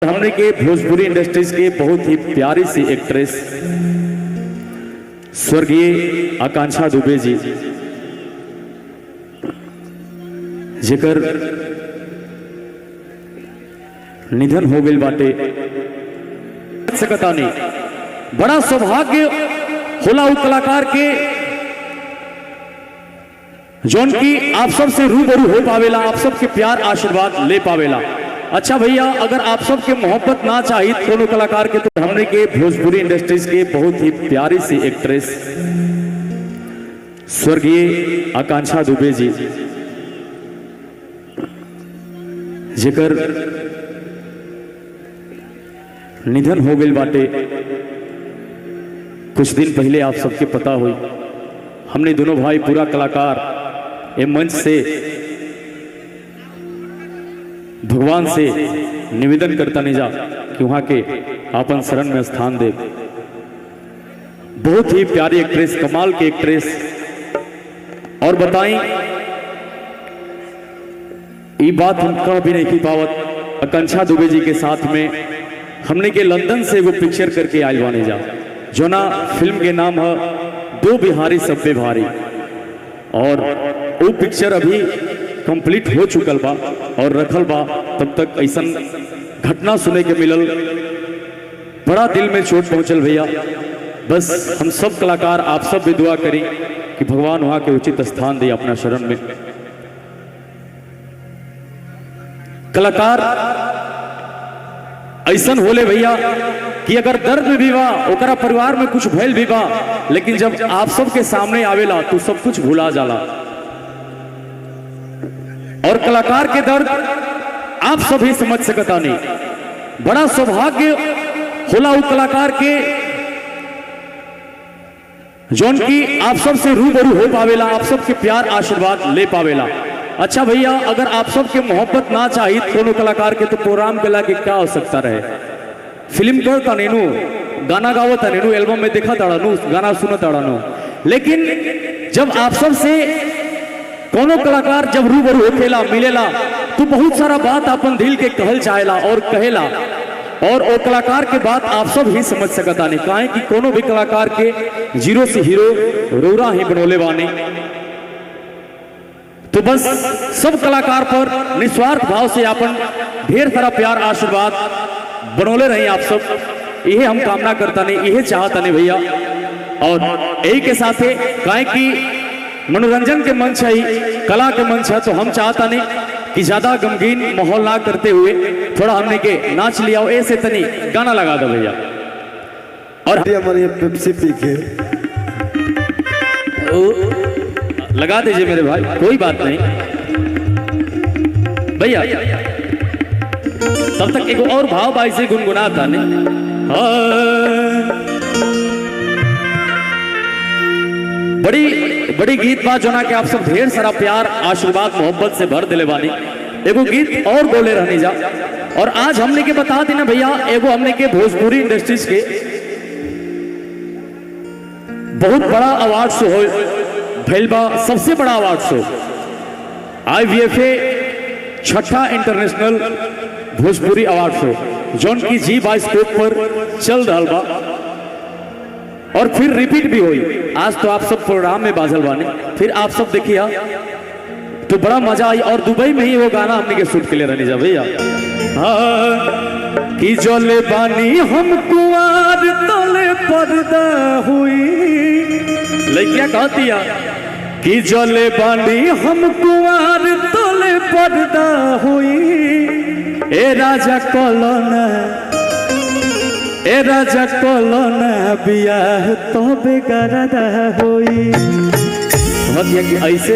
हमने के भोजपुरी इंडस्ट्रीज के बहुत ही प्यारी सी एक्ट्रेस स्वर्गीय आकांक्षा दुबे जी जेकर निधन हो गई बाटे सकता नहीं। बड़ा सौभाग्य होला उ कलाकार के जौन की आप सब से रूबरू हो पावेला, आप सबके प्यार आशीर्वाद ले पावेला। अच्छा भैया, अगर आप सबके मोहब्बत ना चाहिए कोनो कलाकार के, तो हमने के भोजपुरी इंडस्ट्रीज के बहुत ही प्यारी सी एक्ट्रेस स्वर्गीय आकांक्षा दुबे जी जेकर निधन हो गई बाटे कुछ दिन पहले, आप सबके पता हुई। हमने दोनों भाई पूरा कलाकार ये मंच से भगवान से निवेदन करता नहीं जा कि वहां के आपन शरण में स्थान दे। बहुत ही प्यारी एक्ट्रेस, कमाल की एक्ट्रेस। और बताएं, ये बात हम कह भी नहीं की पावत। आकांक्षा दुबे जी के साथ में हमने के लंदन से वो पिक्चर करके आयल बाने जा, जो ना फिल्म के नाम है दो बिहारी सब पे भारी। और वो पिक्चर अभी कंप्लीट हो चुकल बा और रखल बा। तब तक ऐसा घटना सुने के मिलल, बड़ा दिल में चोट पहुंचल भैया। बस हम सब कलाकार आप सब भी दुआ करें कि भगवान वहां के उचित स्थान दे अपना शरण में। कलाकार ऐसा होले भैया कि अगर दर्द में भी बा, ओकरा परिवार में कुछ भयल भी बा, लेकिन जब आप सबके सामने आवेला तो सब कुछ भुला जाला। और कलाकार के दर्द आप सभी समझ सकता नहीं। बड़ा सौभाग्य होला उ कलाकार के जौन की आप सब से रूबरू हो पावेला, आप सबके प्यार आशीर्वाद ले पावेला। अच्छा भैया, अगर आप सबके मोहब्बत ना चाहिए कोनो कलाकार के, तो प्रोग्राम के लाके क्या हो सकता रहे। फिल्म करता नेनू, गाना गावता नेनू, एल्बम में देखा ताड़ानू, गाना सुना ताड़ानू। लेकिन जब आप सब से कोनो कलाकार जब रूबरू होखेला, मिलेला, तो बहुत सारा बात अपन दिल के कहल चाहेला और कहेला। और वो कलाकार के बात आप सब ही समझ सकता नहीं। काहे कि कोनो भी कलाकार के जीरो से हीरो रोरा ही बनोले बाने। तो बस सब कलाकार पर निस्वार्थ भाव से अपन ढेर सारा प्यार आशीर्वाद बनोले रहे आप सब। यही हम कामना करता नहीं, यही चाहता नहीं भैया। और यही के साथ काहे कि मनोरंजन के मंच है, कला के मंच है, तो हम चाहता नहीं कि ज्यादा गमगीन माहौल ना करते हुए थोड़ा हमने के नाच लिया हो, ऐसे तनी गाना लगा दो भैया। और हमारे पेप्सी पी के लगा दीजिए मेरे भाई, कोई बात नहीं भैया। तब तक एक और भाव भाई से गुनगुनाता नहीं। बड़ी गीत बात जो ना कि आप सब ढेर सारा प्यार आशीर्वाद मोहब्बत से भर दिले बानी। एगो गीत और बोले रहने जा। और आज हमने के बता देना भैया, एगो हमने के भोजपुरी इंडस्ट्रीज के बहुत बड़ा अवार्ड शो हो भैलबा, सबसे बड़ा अवार्ड शो IVFA छठा इंटरनेशनल भोजपुरी अवार्ड शो, जौन की जी स्कोप पर चल रहा बा और फिर रिपीट भी हुई। आज तो आप सब प्रोग्राम में बाजल बाने, फिर आप सब देखिए तो बड़ा मजा आई। और दुबई में ही वो गाना हमने के शूट के लिए रहने जा भैया। हाँ कि जोले बानी हम कुआर तले पर्दा हुई, लड़कियां कहती कि जोले बानी हम कुआर तले पर्दा हुई। ए राजा कलोना, ए राजा कलोना बियाह तो बेगरदा हुई। ऐसे